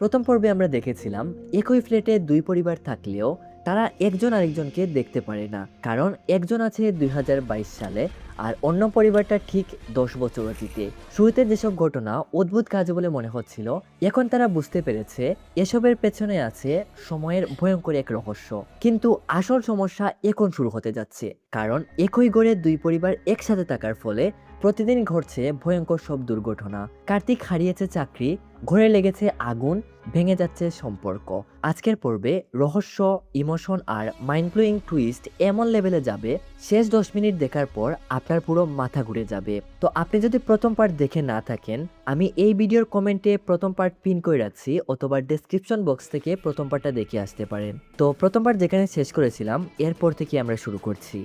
প্রথম পর্বে আমরা দেখেছিলাম একই ফ্ল্যাটে দুই পরিবার থাকলেও তারা একজন আরেকজনকে দেখতে পারে না, কারণ একজন আছে 2022 সালে আর অন্য পরিবারটা ঠিক 10 বছর অতীতে। শুরুতে যেসব ঘটনা অদ্ভুত কাজ বলে মনে হচ্ছিল, এখন তারা বুঝতে পেরেছে এসবের পেছনে আছে সময়ের ভয়ঙ্কর এক রহস্য। কিন্তু আসল সমস্যা এখন শুরু হতে যাচ্ছে, কারণ একই ঘরে দুই পরিবার একসাথে থাকার ফলে প্রতিদিন ঘটছে ভয়ঙ্কর সব দুর্ঘটনা। কার্তিক হারিয়েছে চাকরি, ঘরে লেগেছে আগুন, ভেঙে যাচ্ছে সম্পর্ক। আজকের পর্বে রহস্য, ইমোশন আর মাইন্ড ব্লোয়িং টুইস্ট এমন লেভেলে যাবে, শেষ 10 মিনিট দেখার পর আপনার পুরো মাথা ঘুরে যাবে। তো আপনি যদি প্রথম পার্ট দেখে না থাকেন, আমি এই ভিডিওর কমেন্টে প্রথম পার্ট পিন করে রাখছি, অথবা ডেসক্রিপশন বক্স থেকে প্রথম পার্টটা দেখে আসতে পারেন। তো প্রথম পার্ট যেখানে শেষ করেছিলাম এরপর থেকে আমরা শুরু করছি।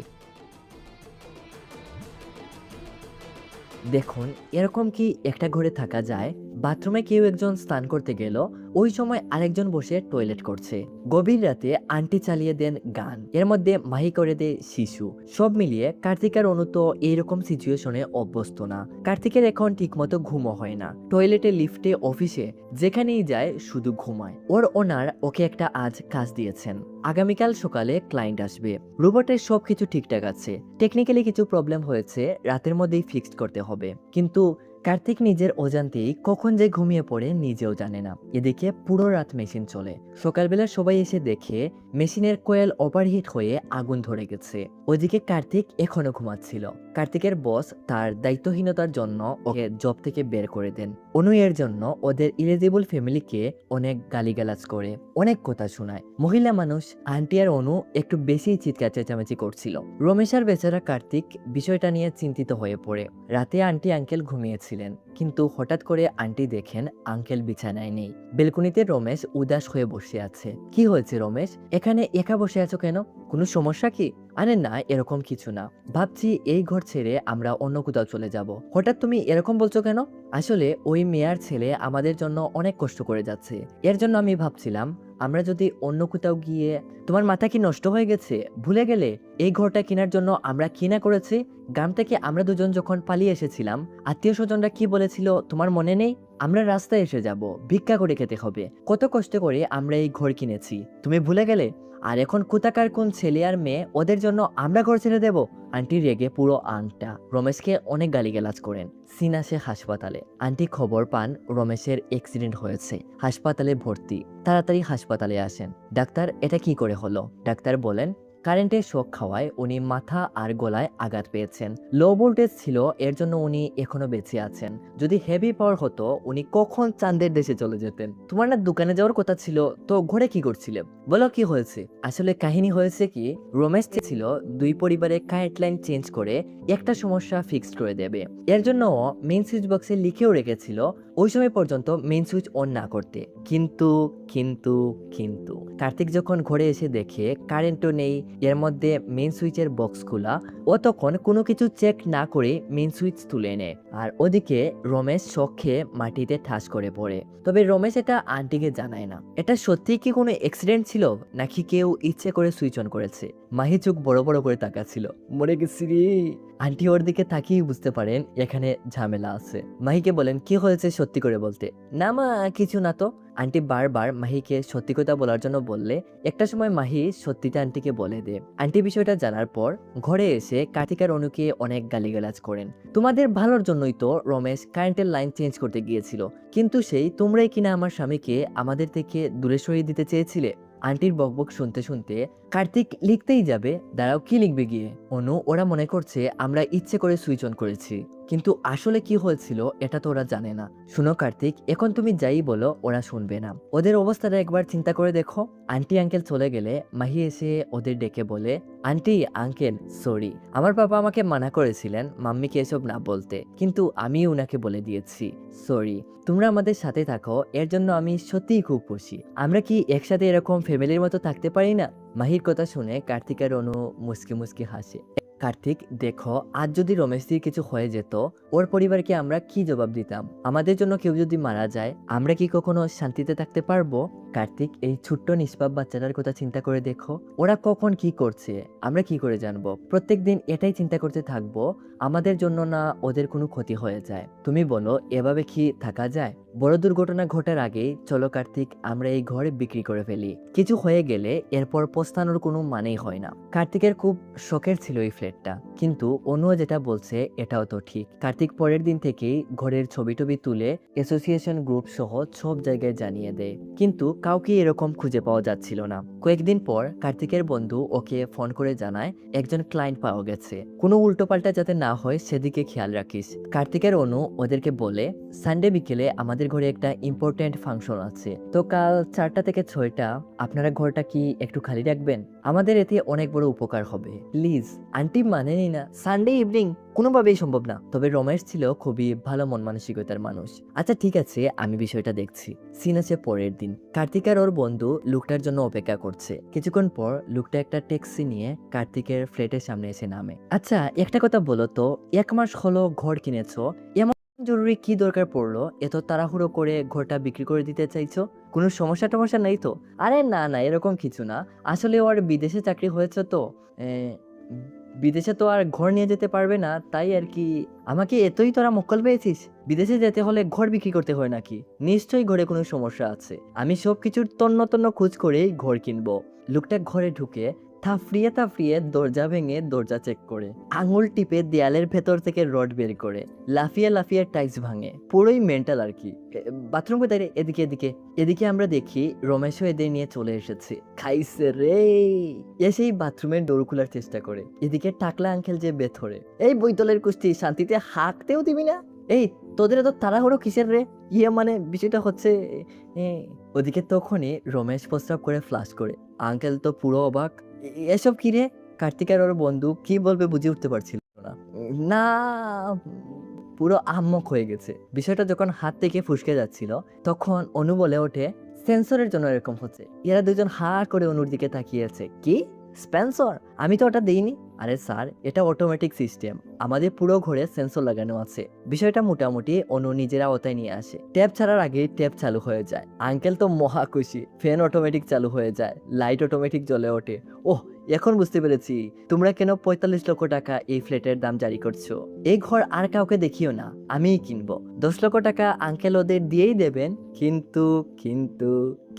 দেখুন, এরকম কি একটা ঘরে থাকা যায়? বাথরুমে কেউ একজন স্নান করতে গেল, ওই সময় আরেকজন বসে টয়লেট করছে। গভীর রাতে আন্টি চালিয়ে দেন গান, এর মধ্যে মাহি করে দেয় শিশু। সব মিলিয়ে কার্তিক আর অনু তো এইরকম সিচুয়েশনে অভ্যস্ত না। কার্তিকের এখন ঠিকমতো ঘুমও হয় না, টয়লেটে, লিফটে, অফিসে যেখানেই যায় শুধু ঘুমায়। ওর ওনার ওকে একটা আজ কাজ দিয়েছেন, আগামীকাল সকালে ক্লায়েন্ট আসবে। রোবটের সবকিছু ঠিকঠাক আছে, টেকনিক্যালি কিছু প্রবলেম হয়েছে, রাতের মধ্যেই ফিক্সড করতে হবে। কিন্তু কার্তিক নিজের অজান্তেই কখন যে ঘুমিয়ে পড়ে নিজেও জানে না। এদিকে পুরো রাত মেশিন চলে। সকালবেলা সবাই এসে দেখে মেশিনের কোয়েল ওভারহিট হয়ে আগুন ধরে গেছে। ওইদিকে কার্তিক এখনো ঘুমাচ্ছিল। কার্তিকের বস তার দায়িত্বহীনতার জন্য ওকে জব থেকে বের করে দেন। অনু এর জন্য ওদের ইলিজিবল ফ্যামিলিকে অনেক গালিগালাজ করে, অনেক কথা শোনায়। মহিলা মানুষ আন্টি আর অনু একটু বেশি চিৎকার চেঁচামেচি করছিল। রমেশ আর বেচারা কার্তিক বিষয়টা নিয়ে চিন্তিত হয়ে পড়ে। রাতে আন্টি আঙ্কেল ঘুমিয়েছিলেন, কিন্তু হঠাৎ করে আন্টি দেখেন আঙ্কেল বিছানায় নেই। বেলকুনিতে রমেশ উদাস হয়ে বসে আছে। কি হয়েছে রমেশ, এখানে একা বসে আছো কেন? কোনো সমস্যা কি? আরে না, এরকম কিছু না, ভাবছি এই ঘর ছেড়ে আমরা অন্য কোথাও চলে যাব। হঠাৎ তুমি এরকম বলছো কেন? আসলে ওই মেয়ার ছেলে আমাদের জন্য অনেক কষ্ট করে যাচ্ছে, এর জন্য আমি ভাবছিলাম আমরা যদি অন্য কোথাও গিয়ে। তোমার মাথা কি নষ্ট হয়ে গেছে? ভুলে গেলে এই ঘরটা কেনার জন্য আমরা কিনা করেছি? গ্রাম থেকে আমরা দুজন যখন পালিয়ে এসেছিলাম, আত্মীয় স্বজনরা কি বলেছিল তোমার মনে নেই? আমরা রাস্তায় এসে যাব, ভিক্ষা করে খেতে হবে, কত কষ্ট করে আমরা এই ঘর কিনেছি, তুমি ভুলে গেলে? আর এখন কোথাকার কোন ছেলে আর মেয়ে, ওদের জন্য আমরা ঘর ছেড়ে দেব? আন্টি রেগে পুরো আংটা। রমেশকে অনেক গালিগালাজ করেন। সিন আসে হাসপাতালে। আন্টি খবর পান রমেশের অ্যাক্সিডেন্ট হয়েছে, হাসপাতালে ভর্তি। তাড়াতাড়ি হাসপাতালে আসেন। ডাক্তার, এটা কি করে হলো? ডাক্তার বলেন কারেন্টের শক খাওয়ায় উনি মাথা আর গলায় আঘাত পেয়েছেন। লো ভোল্টেজ ছিল, এর জন্য উনি এখনো বেঁচে আছেন। যদি হেভি পাওয়ার হতো উনি কখন চাঁদের দেশে চলে যেতেন। তোমার না দোকানে যাওয়ার কথা ছিল, তো ঘরে কি করছিলে? বলো কি হয়েছে? আসলে কাহিনী হয়েছে কি, রমেশ ছিল দুই পরিবারে কারেন্ট লাইন চেঞ্জ করে একটা সমস্যা ফিক্সড করে দেবে। এর জন্য মেইন সুইচ বক্সে লিখেও রেখেছিল ওই সময় পর্যন্ত মেইন সুইচ অন না করতে। কিন্তু কিন্তু কিন্তু কার্তিক যখন ঘরে এসে দেখে কারেন্টও নেই, এর মধ্যে মেইন সুইচের বক্স খোলা, ও তখন কোনো কিছু চেক না করে মেইন সুইচ তুলে নেয়। আর ওদিকে রমেশ শক খেয়ে মাটিতে ঠাস করে পড়ে। তবে রমেশ এটা আন্টিকে জানায় না। এটা সত্যি কি কোনো অ্যাক্সিডেন্ট ছিল, নাকি কেউ ইচ্ছে করে সুইচ অন করেছে? মাহি চোখ বড় বড় করে তাকাচ্ছিল। মরে গেছি রে। আন্টি ওর দিকে তাকিয়ে বুঝতে পারেন এখানে ঝামেলা আছে। মাহিকে বলেন কি হয়েছে সত্যি করে বলতে। না মা, কিছু না তো। আন্টি বারবার মাহিকে সত্যি কথা বলার জন্য বললে একটা সময় মাহি সত্যিটা আন্টিকে বলে দেয়। আন্টি বিষয়টা জানার পর ঘরে এসে কার্তিক আর অনুকে অনেক গালিগালাজ করেন। তোমাদের ভালোর জন্যই তো রমেশ কারেন্টের লাইন চেঞ্জ করতে গিয়েছিল, কিন্তু সেই তোমরাই কিনা আমার স্বামীকে আমাদের থেকে দূরে সরিয়ে দিতে চেয়েছিলে। আন্টির বকবক শুনতে শুনতে কার্তিক লিখতেই যাবে, দাঁড়াও কি লিখবে গিয়ে। অনু, ওরা মনে করছে আমরা ইচ্ছে করে সুইচ অন করেছি, কিন্তু আসলে কি হয়েছিল এটা তো ওরা জানে না। শুনো কার্তিক, এখন তুমি যাই বলো ওরা শুনবে না। ওদের অবস্থাটা একবার চিন্তা করে দেখো। আন্টি আঙ্কেল চলে গেলে মাহি এসে ওদের ডেকে বলে, আন্টি আঙ্কেল সরি, আমার বাবা আমাকে মানা করেছিলেন মাম্মিকে এসব না বলতে, কিন্তু আমি উনাকে বলে দিয়েছি, সরি। তোমরা আমাদের সাথে থাকো, এর জন্য আমি সত্যিই খুব খুশি। আমরা কি একসাথে এরকম ফ্যামিলির মতো থাকতে পারি না? মাহির কথা শুনে কার্তিক আর অনু মুসকি মুসকি হাসে। কার্তিক, দেখো আজ যদি রমেশদির কিছু হয়ে যেত, ওর পরিবারকে আমরা কি জবাব দিতাম? আমাদের জন্য কেউ যদি মারা যায়, আমরা কি কখনো শান্তিতে থাকতে পারবো? কার্তিক, এই ছোট্ট নিষ্পাপ বাচ্চাটার কথা চিন্তা করে দেখো, ওরা কখন কি করছে আমরা কি করে জানবো? প্রত্যেকদিন এটাই চিন্তা করতে থাকবো আমাদের জন্য না ওদের কোনো ক্ষতি হয়ে যায়। তুমি বলো এভাবে কি থাকা যায়? বড় দুর্ঘটনা ঘটার আগেই চলো কার্তিক আমরা এই ঘর বিক্রি করে ফেলি। কিছু হয়ে গেলে এরপর পস্তানোর কোনো মানেই হয় না। কার্তিকের খুব শখের ছিল এই ফ্ল্যাটটা, কিন্তু অনু যেটা বলছে এটাও তো ঠিক। কার্তিক পরের দিন থেকেই ঘরের ছবি টবি তুলে অ্যাসোসিয়েশন গ্রুপ সহ সব জায়গায় জানিয়ে দেয়, কিন্তু কাউকে এরকম খুঁজে পাওয়া যাচ্ছিল না। কয়েকদিন পর কার্তিকের বন্ধু ওকে ফোন করে জানায় একজন ক্লায়েন্ট পাওয়া গেছে, কোনো উল্টোপাল্টা যাতে না হয় সেদিকে খেয়াল রাখিস। কার্তিকের অনু ওদেরকে বলে সানডে বিকেলে আমাদের ঘরে একটা ইম্পর্টেন্ট ফাংশন আছে, তো কাল 4টা থেকে 6টা আপনারা ঘরটা কি একটু খালি রাখবেন? আমাদের এতে অনেক বড় উপকার হবে, প্লিজ। আন্টি মানেনি না, সানডে ইভিনিং কোনোভাবেই সম্ভব না। তবে রমেশ ছিল খুবই ভালো মন মানসিকতার মানুষ। আচ্ছা ঠিক আছে, আমি বিষয়টা দেখছি। সিন আছে পরের দিন। কার্তিক আর ওর বন্ধু লোকটার জন্য অপেক্ষা করছে। কিছুক্ষণ পর লোকটা একটা ট্যাক্সি নিয়ে কার্তিকের ফ্ল্যাটের সামনে এসে নামে। আচ্ছা একটা কথা বলো তো, 1 মাস হলো ঘর কিনেছো, এমন জরুরি কি দরকার পড়লো এত তাড়াহুড়ো করে ঘরটা বিক্রি করে দিতে চাইছো? কোনো সমস্যা টমস্যা নেই তো? আরে না না, এরকম কিছু না। আসলে ওর বিদেশে চাকরি হয়েছে তো বিদেশে তো আর ঘর নিয়ে যেতে পারবে না, তাই আর কি। আমাকে এতই তোরা মক্কল পেয়েছিস? বিদেশে যেতে হলে ঘর বিক্রি করতে হয় নাকি? নিশ্চয়ই ঘরে কোনো সমস্যা আছে। আমি সব কিছুর তন্ন তন্ন খোঁজ করেই ঘর কিনবো। লোকটা ঘরে ঢুকে থাফড়িয়ে থাফড়িয়ে দরজা ভেঙে দরজা চেক করে, আঙুল টিপে দেয়ালের ভেতর থেকে রড বের করে, লাফিয়ে লাফিয়ে টাইলস ভাঙে। পুরোই মেন্টাল আর কি। বাথরুম কোথায় রে? এদিকে এদিকে। এদিকে আমরা দেখি রমেশও এদের নিয়ে চলে এসেছে। খাইছে রে। এসেই বাথরুমের ডোর খোলার চেষ্টা করে। এদিকে টাকলা আঙ্কেল যে বেথরে, এই বইতলের কুস্তি শান্তিতে হাঁকতেও দিবি না? এই তোদের তো তাড়াহুড়ো কিসের রে? মানে বিষয়টা হচ্ছে ওদিকে তখনই রমেশ প্রস্রাব করে ফ্লাশ করে। আঙ্কেল তো পুরো অবাক। এসব কি রে? কার্তিক আর ওর বন্ধু কি বলবে বুঝে উঠতে পারছিল না। না, পুরো আহম্মক হয়ে গেছে। বিষয়টা যখন হাত থেকে ফুসকে যাচ্ছিল তখন অনু বলে ওঠে, সেন্সরের জন্য এরকম হচ্ছে। এরা দুজন হা করে অনুর দিকে তাকিয়েছে। কি স্পেন্সর? আমি তো ওটা দেইনি। আরে স্যার, এটা অটোমেটিক সিস্টেম, আমাদের পুরো ঘরে সেন্সর লাগানো আছে। বিষয়টা মোটামুটি অনু নিজেরা ওতায় নিয়ে আসে। ট্যাপ ছাড়ার আগে ট্যাপ চালু হয়ে যায়। আঙ্কেল তো মহা খুশি। ফ্যান অটোমেটিক চালু হয়ে যায়, লাইট অটোমেটিক জ্বলে ওঠে। ওহ, এখন বুঝতে পেরেছি তোমরা কেন 45 লক্ষ টাকা এই ফ্ল্যাটের দাম জারি করছো। এই ঘর আর কাউকে দেখিও না, আমিই কিনবো। 10 লক্ষ টাকা আঙ্কেল ওদের দিয়েই দেবেন। কিন্তু কিন্তু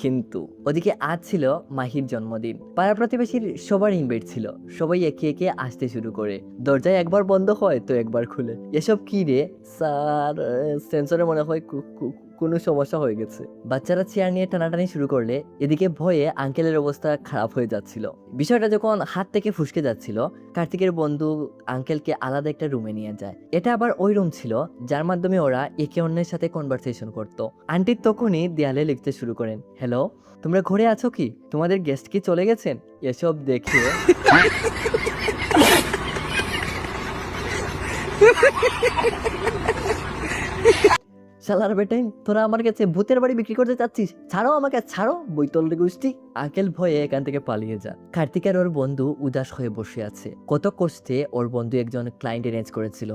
কিন্তু ওদিকে আজ ছিল মাহির জন্মদিন। পাড়া প্রতিবেশীর সবার ইনভাইট ছিল। সবাই একে একে আসতে শুরু করে। দরজায় একবার বন্ধ হয় তো একবার খুলে। এসব কি রে স্যার? সেন্সরে মনে হয় কোনো সমস্যা হয়ে গেছে। বাচ্চারা চেয়ার নিয়ে টানাটানি শুরু করলে এদিকে ভয়ে আঙ্কেলের অবস্থা খারাপ হয়ে যাচ্ছিল। বিষয়টা যখন হাত থেকে ফুসকে যাচ্ছিল, কার্তিকের বন্ধু আঙ্কেলকে আলাদা একটা রুমে নিয়ে যায়। এটা আবার ওই রুম ছিল যার মাধ্যমে ওরা একে অন্যের সাথে কনভারসেশন করতো। আন্টি তখনই দেয়ালে লিখতে শুরু করেন, হ্যালো, তোমরা ঘরে আছো কি? তোমাদের গেস্ট কি চলে গেছেন? এসব দেখে শালার বেটাইন, তোরা আমার কাছে ভূতের বাড়ি বিক্রি করতে চাচ্ছিস? ছাড়ো আমাকে, ছাড়ো বইতল গোষ্ঠী। আঙ্কেল ভয়ে এখান থেকে পালিয়ে যা। কার্তিক আর ওর বন্ধু উদাস হয়ে বসে আছে। কত কষ্টে ওর বন্ধু একজন ক্লায়েন্ট অ্যারেঞ্জ করেছিল।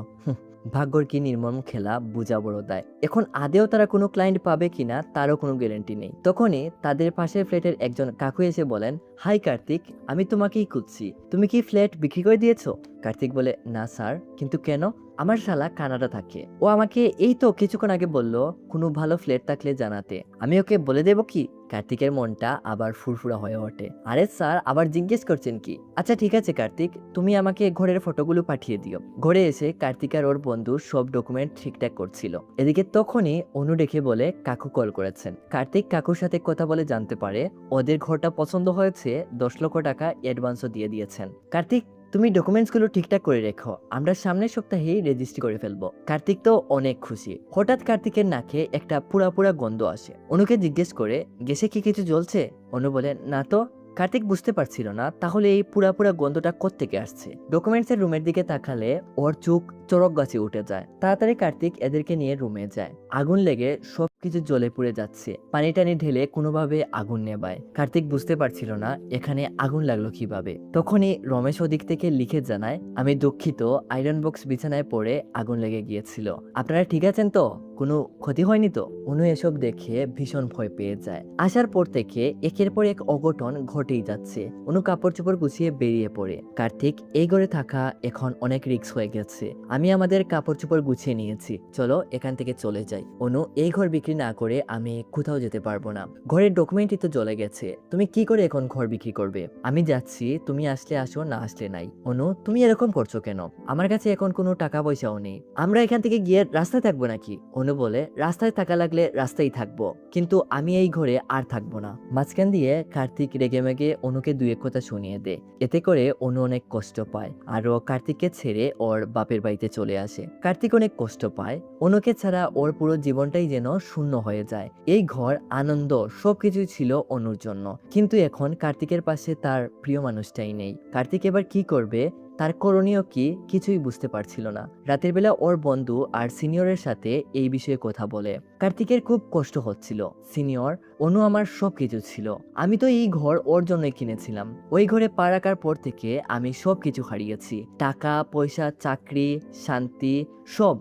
ভাগ্যর কি নির্মম খেলা, বুঝা বড় দায়। এখন আদেও তারা কোনো ক্লায়েন্ট পাবে কিনা তারও কোনো গ্যারান্টি নেই। তখনই তাদের পাশের ফ্ল্যাটের একজন কাকু এসে বলেন, হাই কার্তিক, আমি তোমাকেই খুঁজছি। তুমি কি ফ্ল্যাট বিক্রি করে দিয়েছো? কার্তিক বলে, না স্যার। কিন্তু কেন? আমার শালা কানাডা থাকে, ও আমাকে এই তো কিছুক্ষণ আগে বললো কোনো ভালো ফ্ল্যাট থাকলে জানাতে। আমি ওকে বলে দেবো কি? কার্তিকের মনটা আবার ফুরফুরা হয়ে ওঠে। আরে স্যার, আবার জিজ্ঞেস করছেন কি? আচ্ছা ঠিক আছে কার্তিক, তুমি আমাকে ঘরের ফটোগুলো পাঠিয়ে দিও। ঘরে এসে কার্তিক আর ওর বন্ধু সব ডকুমেন্ট ঠিকঠাক করছিল। এদিকে তখনই অনু ডেকে বলে কাকু কল করেছেন। কার্তিক কাকুর সাথে কথা বলে জানতে পারে ওদের ঘরটা পছন্দ হয়েছে, 10 লক্ষ টাকা অ্যাডভান্সও দিয়ে দিয়েছেন। কার্তিক, তুমি ডকুমেন্টসগুলো ঠিকঠাক করে রেখো, আমরা সামনের সপ্তাহেই রেজিস্ট্রি করে ফেলবো। কার্তিক তো অনেক খুশি। হঠাৎ কার্তিকের নাকে একটা পুরা পুরা গন্ধ আসে। অনুকে জিজ্ঞেস করে, গ্যাসে কি কিছু জ্বলছে? অনু বলে, না তো। কার্তিক বুঝতে পারছিল না তাহলে এই পুরা পুরা গন্ধটা কোত্থেকে আসছে। ডকুমেন্টসের রুমের দিকে তাকালে ওর চোখ চড়ক গাছে উঠে যায়। তাড়াতাড়ি কার্তিক এদেরকে নিয়ে রুমে যায়। আগুন লেগে সবকিছু জ্বলে পুড়ে যাচ্ছে। পানি টানি ঢেলে কোনোভাবে আগুন নেবায়। কার্তিক বুঝতে পারছিল না এখানে আগুন লাগলো কিভাবে। তখনই রমেশ ওদিক থেকে লিখে জানায়, আমি দুঃখিত, আয়রন বক্স বিছানায় পড়ে আগুন লেগে গিয়েছিল। আপনারা ঠিক আছেন তো? কোনো ক্ষতি হয়নি তো? অনু এসব দেখে ভীষণ ভয় পেয়ে যায়। আসার পর থেকে একের পর এক অঘটন ঘটেই যাচ্ছে। অনু কাপড় চোপড় গুছিয়ে বেরিয়ে পড়ে। কার্তিক, এই ঘরে থাকা এখন অনেক রিস্ক হয়ে গেছে, আমি আমাদের কাপড় চোপড় গুছিয়ে নিয়েছি, চলো এখান থেকে চলে যাই। অনু, এই ঘর বিক্রি না করে আমি কোথাও যেতে পারবো না, ঘরের ডকুমেন্টই তো জ্বলে গেছে, তুমি কি করে এখন ঘর বিক্রি করবে? আমি যাচ্ছি, তুমি আসলে আসো, না আসলে নাই। অনু, তুমি এরকম করছো কেন? আমার কাছে এখন কোনো টাকা পয়সাও নেই, আমরা এখান থেকে গিয়ে রাস্তায় থাকবো নাকি? অনু বলে, রাস্তায় থাকা লাগলে রাস্তায় থাকবো, কিন্তু আমি এই ঘরে আর থাকবো না। মাঝখান দিয়ে কার্তিক রেগে মেগে অনুকে দুই এক কথা শুনিয়ে দেয়। এতে করে অনু অনেক কষ্ট পায়, আরও কার্তিককে ছেড়ে ওর বাপের বাড়িতে চলে আসে। কার্তিক অনেক কষ্ট পায়, অনুকে ছাড়া ওর পুরো জীবনটাই যেন শূন্য হয়ে যায়। এই ঘর, আনন্দ, সবকিছুই ছিল অনুর জন্য, কিন্তু এখন কার্তিকের পাশে তার প্রিয় মানুষটাই নেই। কার্তিক এবার কি করবে, তার করণীয় কি, কিছুই বুঝতে পারছিল না। রাতের বেলা ওর বন্ধু আর সিনিয়রের সাথে এই বিষয়ে কথা বলে। কার্তিকের খুব কষ্ট হচ্ছিল। সিনিয়র, অনু আমার সবকিছু ছিল, আমি তো এই ঘর ওর জন্যই কিনেছিলাম। ওই ঘরে পা রাখার পর থেকে আমি সবকিছু হারিয়েছি, টাকা পয়সা, চাকরি, শান্তি, সব।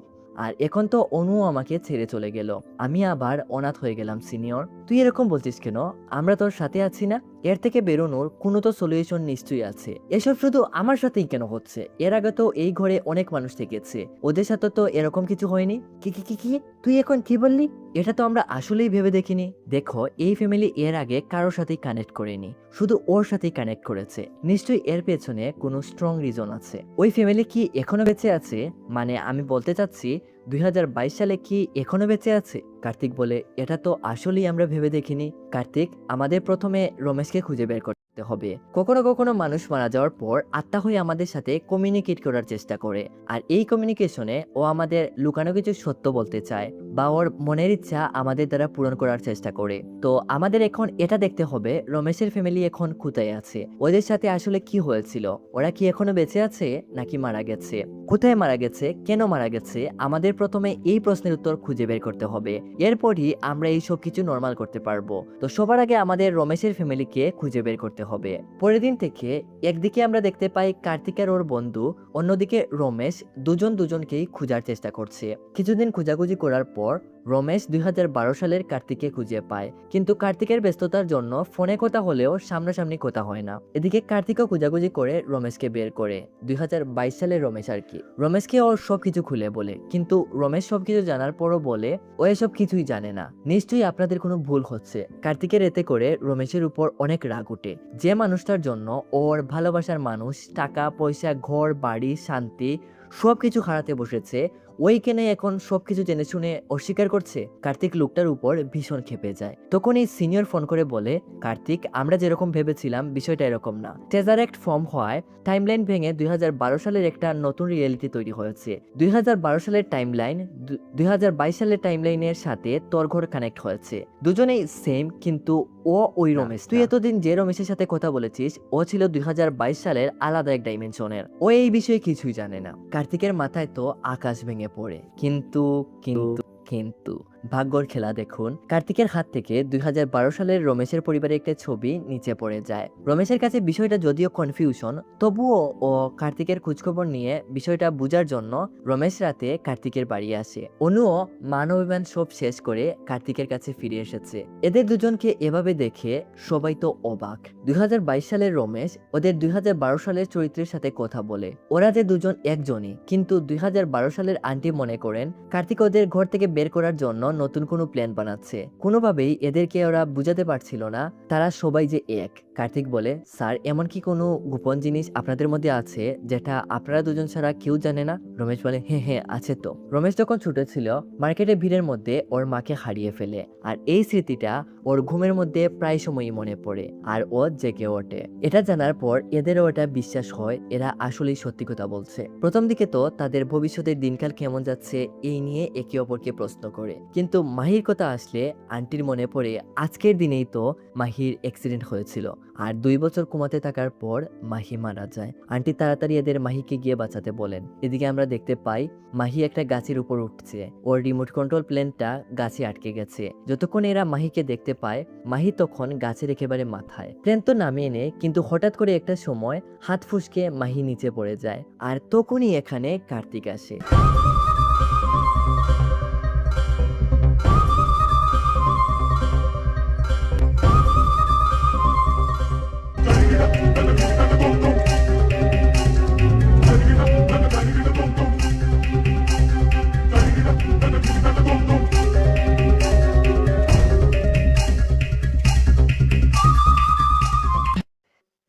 আর এখন তো অনু আমাকে ছেড়ে চলে গেল, আমি আবার অনাথ হয়ে গেলাম। সিনিয়র, তুই এরকম বলছিস কেন? আমরা তোর সাথে আছি না? এর থেকে বেরোনোর কোনো তো সলিউশন নিশ্চয়ই আছে। এসব শুধু আমার সাথেই কেন হচ্ছে? এর আগে তো এই ঘরে অনেক মানুষ থেকেছে, ওদের সাথে তো এরকম কিছু হয়নি। কি কি কি কি তুই এখন কি বললি? এটা তো আমরা আসলেই ভেবে দেখিনি। দেখো, এই ফ্যামিলি এর আগে কারোর সাথেই কানেক্ট করেনি, শুধু ওর সাথেই কানেক্ট করেছে। নিশ্চয়ই এর পেছনে কোনো স্ট্রং রিজন আছে। ওই ফ্যামিলি কি এখনো বেঁচে আছে? মানে আমি বলতে চাচ্ছি 2022 সালে কি এখনো বেঁচে আছে? কার্তিক বলে, এটা তো আসলেই আমরা ভেবে দেখিনি। কার্তিক, আমাদের প্রথমে রমেশকে খুঁজে বের করতে হবে। কখনো কখনো মানুষ মারা যাওয়ার পর আত্মা হয়ে আমাদের সাথে কমিউনিকেট করার চেষ্টা করে, আর এই কমিউনিকেশনে ও আমাদের লুকানো কিছু সত্য বলতে চায়, বা ওর মনের ইচ্ছা আমাদের দ্বারা পূরণ করার চেষ্টা করে। তো আমাদের এখন এটা দেখতে হবে রমেশের ফ্যামিলি এখন কোথায় আছে, ওদের সাথে আসলে কি হয়েছিল, ওরা কি এখনো বেঁচে আছে নাকি মারা গেছে, কোথায় মারা গেছে, কেন মারা গেছে। আমাদের প্রথমে এই প্রশ্নের উত্তর খুঁজে বের করতে হবে, এরপরই আমরা এই সব কিছু নর্মাল করতে পারবো। তো সবার আগে আমাদের রমেশের ফ্যামিলিকে খুঁজে বের করতে হবে। পরের দিন থেকে একদিকে আমরা দেখতে পাই কার্তিক আর ওর বন্ধু, অন্যদিকে রমেশ, দুজন দুজনকেই খোঁজার চেষ্টা করছে। কিছুদিন খোঁজাখুঁজি করার পর রমেশ 2012 সালের কার্তিককে খুঁজে পায়, কিন্তু কার্তিকের ব্যস্ততার জন্য ফোনে কথা হলেও সামনাসামনি কথা হয় না। এদিকে কার্তিকও খোঁজাখুঁজি করে রমেশকে বের করে। 2022 সালের রমেশ আর কি, রমেশকে ওর সবকিছু খুলে বলে, কিন্তু রমেশ সবকিছু জানার পরও বলে ও এসব কিছুই জানে না। নিশ্চয়ই আপনাদের কোনো ভুল হচ্ছে। কার্তিকের এতে করে রমেশের উপর অনেক রাগ উঠে। যে মানুষটার জন্য ওর ভালোবাসার মানুষ টাকা পয়সা, ঘর বাড়ি, শান্তি সবকিছু হারাতে বসেছে, ওইখানে এখন সবকিছু জেনে শুনে অস্বীকার করছে। কার্তিক লোকটার উপর ভীষণ ক্ষেপে যায়। তখন এই সিনিয়র ফোন করে বলে, কার্তিক, আমরা যেরকম ভেবেছিলাম বিষয়টা এরকম না। টেজারেক্ট ফর্ম হওয়ায় টাইমলাইন ভেঙে 2012 সালের একটা নতুন রিয়েলিটি তৈরি হয়েছে। 2012 সালের টাইমলাইন 2022 সালের টাইমলাইনের সাথে তোর ঘর কানেক্ট হয়েছে। দুজনেই সেম, কিন্তু ও ওই রমেশ। তুই এতদিন যে রমেশের সাথে কথা বলেছিস ও ছিল 2022 সালের আলাদা এক ডাইমেনশনের। ও এই বিষয়ে কিছুই জানে না। কার্তিকের মাথায় তো আকাশ ভেঙে পড়ে। কিন্তু কিন্তু কিন্তু ভাগ্যর খেলা দেখুন, কার্তিকের হাত থেকে 2012 সালের রমেশের পরিবারের একটা ছবি নিচে পড়ে যায়। রমেশের কাছে বিষয়টা যদিও কনফিউশন, তবুও ও কার্তিকের খোঁজখবর নিয়ে বিষয়টা বোঝার জন্য রমেশ রাতে কার্তিকের বাড়ি আসে। অনুও মানবিমান সব শেষ করে কার্তিকের কাছে ফিরে এসেছে। এদের দুজনকে এভাবে দেখে সবাই তো অবাক। 2022 সালের রমেশ ওদের 2012 সালের চরিত্রের সাথে কথা বলে। ওরা যে দুজন একজনই, কিন্তু 2012 সালের আন্টি মনে করেন কার্তিক ওদের ঘর থেকে বের করার জন্য নতুন কোনো প্ল্যান বানাচ্ছে। কোনোভাবেই এদেরকে ওরা বুঝাতে পারছিল না তারা সবাই যে এক। কার্তিক বলে, স্যার, এমন কি কোনো গোপন জিনিস আপনাদের মধ্যে আছে যেটা আপনারা দুজন ছাড়া কেউ জানে না? রমেশ বলে, হ্যাঁ হ্যাঁ আছে তো। রমেশ যখন ছোট ছিল মার্কেটে ভিড়ের মধ্যে ওর মাকে হারিয়ে ফেলে, আর এই স্মৃতিটা ওর ঘুমের মধ্যে প্রায় সময়ই মনে পড়ে, আর ও জেগে ওঠে। এটা জানার পর এদেরও এটা বিশ্বাস হয় এরা আসলেই সত্যি কথা বলছে। প্রথম দিকে তো তাদের ভবিষ্যতের দিনকাল কেমন যাচ্ছে এই নিয়ে একে অপরকে প্রশ্ন করে, কিন্তু মাহির কথা আসলে আন্টির মনে পড়ে আজকের দিনেই তো মাহির অ্যাক্সিডেন্ট হয়েছিল, আর 2 বছর কোমাতে থাকার পর মাহি মারা যায়। আন্টি তাড়াতাড়ি এদের মাহিকে গিয়ে বাঁচাতে বলেন। এদিকে আমরা দেখতে পাই মাহি একটা গাছের উপর উঠছে, ওর রিমোট কন্ট্রোল প্লেনটা গাছে আটকে গেছে। যতক্ষণ এরা মাহিকে দেখতে পায় মাহি তখন গাছের একেবারে মাথায়। প্লেন তো নামিয়ে নেয়, কিন্তু হঠাৎ করে একটা সময় হাত ফুসকে মাহি নিচে পড়ে যায়, আর তখনই এখানে কার্তিক আসে।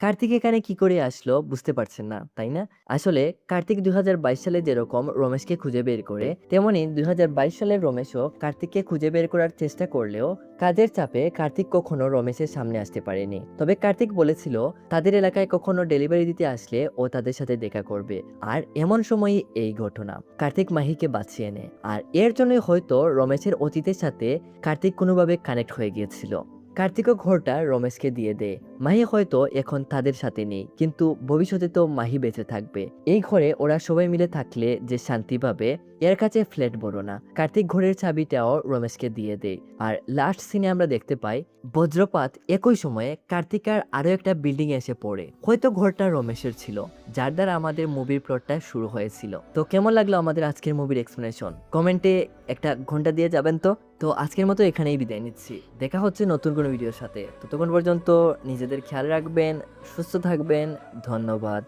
কার্তিক এখানে কি করে আসলো বুঝতে পারছেন না, তাই না? আসলে কার্তিক 2022 সালে যেরকম রমেশকে খুঁজে বের করে, তেমনি 2022 সালের রমেশও কার্তিককে খুঁজে বের করার চেষ্টা করলেও কাজের চাপে কার্তিক কখনো রমেশের সামনে আসতে পারেনি। তবে কার্তিক বলেছিল তাদের এলাকায় কখনো ডেলিভারি দিতে আসলে ও তাদের সাথে দেখা করবে। আর এমন সময়ই এই ঘটনা, কার্তিক মাহিকে বাঁচিয়ে নেয়। আর এর জন্যই হয়তো রমেশের অতীতের সাথে কার্তিক কোনোভাবে কানেক্ট হয়ে গিয়েছিল। কার্তিকও ঘরটা রমেশকে দিয়ে দেয়। মাহি হয়তো এখন তাদের সাথে নেই, কিন্তু ভবিষ্যতে তো মাহি বেঁচে থাকবে। এই ঘরে ওরা সবাই মিলে থাকলে যে শান্তি পাবে, এর কাছে ফ্ল্যাট বড় না। কার্তিক ঘরের চাবিটাও রমেশকে দিয়ে দেয়। আর লাস্ট সিনে আমরা দেখতে পাই বজ্রপাত একই সময়ে কার্তিকার আরো একটা বিল্ডিং এসে পড়ে। হয়তো ঘরটা রমেশের ছিল, যার দ্বারা আমাদের মুভির প্লটটা শুরু হয়েছিল। তো কেমন লাগলো আমাদের আজকের মুভির এক্সপ্লেনেশন? কমেন্টে একটা ঘন্টা দিয়ে যাবেন তো। তো আজকের মতো এখানেই বিদায় নিচ্ছি। দেখা হচ্ছে নতুন কোনো ভিডিওর সাথে। ততক্ষণ পর্যন্ত নিজেদের খেয়াল রাখবেন, সুস্থ থাকবেন। ধন্যবাদ।